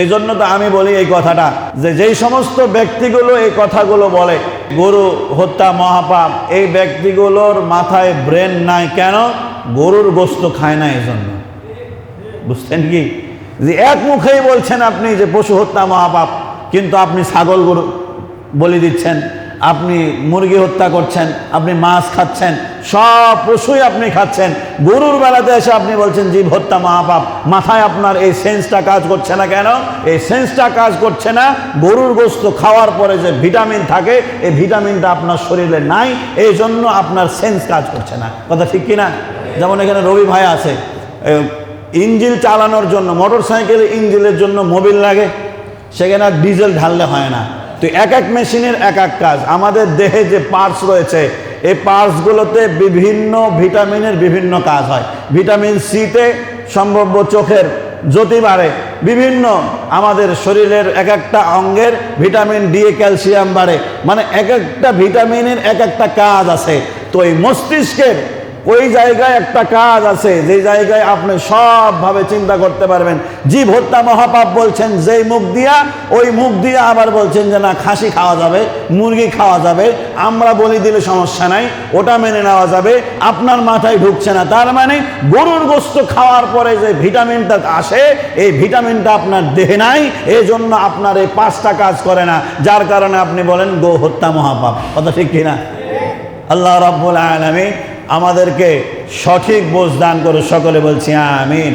এই জন্য তো আমি বলি এই কথাটা, যে যেই সমস্ত ব্যক্তিগুলো এই কথাগুলো বলে গরু হত্যা মহাপাপ, এই ব্যক্তিগুলোর মাথায় ব্রেন নাই। কেন? গরুর গোশত খায় না, এই জন্য। বুঝছেন কি? যে এক মুখেই বলছেন আপনি যে পশু হত্যা মহাপাপ, কিন্তু আপনি ছাগল গরু বলি দিচ্ছেন, আপনি মুরগি হত্যা করছেন, আপনি মাছ খাচ্ছেন, সব পশুই আপনি খাচ্ছেন। গরুর বেলাতে এসে আপনি বলছেন জীব হত্যা মহাপাপ। মাথায় আপনার এই সেন্সটা কাজ করছে না। কেন এই সেন্সটা কাজ করছে না? গরুর গোশত খাওয়ার পরে যে ভিটামিন থাকে, এই ভিটামিনটা আপনার শরীরে নাই, এই জন্য আপনার সেন্স কাজ করছে না। কথা ঠিক কিনা? যেমন এখানে রবি ভাই আছে, ইঞ্জিন চালানোর জন্য, মোটর সাইকেলের ইঞ্জিনের জন্য মোবিল লাগে, সেখানে আর ডিজেল ঢাললে হয় না। তো এক এক মেশিনের এক এক কাজ। আমাদের দেহে যে পার্টস রয়েছে, এই পার্টসগুলোতে বিভিন্ন ভিটামিনের বিভিন্ন কাজ হয়। ভিটামিন সিতে সম্ভাব্য চোখের জ্যোতি বাড়ে, বিভিন্ন আমাদের শরীরের এক একটা অঙ্গের ভিটামিন ডি ক্যালসিয়াম বাড়ে, মানে এক একটা ভিটামিনের এক একটা কাজ আছে। তো এই মস্তিষ্কের ওই জায়গায় একটা কাজ আছে, যে জায়গায় আপনি সবভাবে চিন্তা করতে পারবেন। জীব হত্যা মহাপাপ বলছেন যেই মুখ দিয়া, ওই মুখ দিয়া আবার বলছেন যে না, খাসি খাওয়া যাবে, মুরগি খাওয়া যাবে, আমরা বলি দিলে সমস্যা নাই, ওটা মেনে নেওয়া যাবে। আপনার মাথায় ঢুকছে না। তার মানে গরুর গোশত খাওয়ার পরে যে ভিটামিনটা আসে, এই ভিটামিনটা আপনার দেহে নাই, এই জন্য আপনার এই পাঁচটা কাজ করে না, যার কারণে আপনি বলেন গো হত্যা মহাপাপ। কথা ঠিক কিনা? আল্লাহ রাব্বুল আলামিন আমাদেরকে সঠিক বোঝ দান করে, সকলে বলছি আমিন।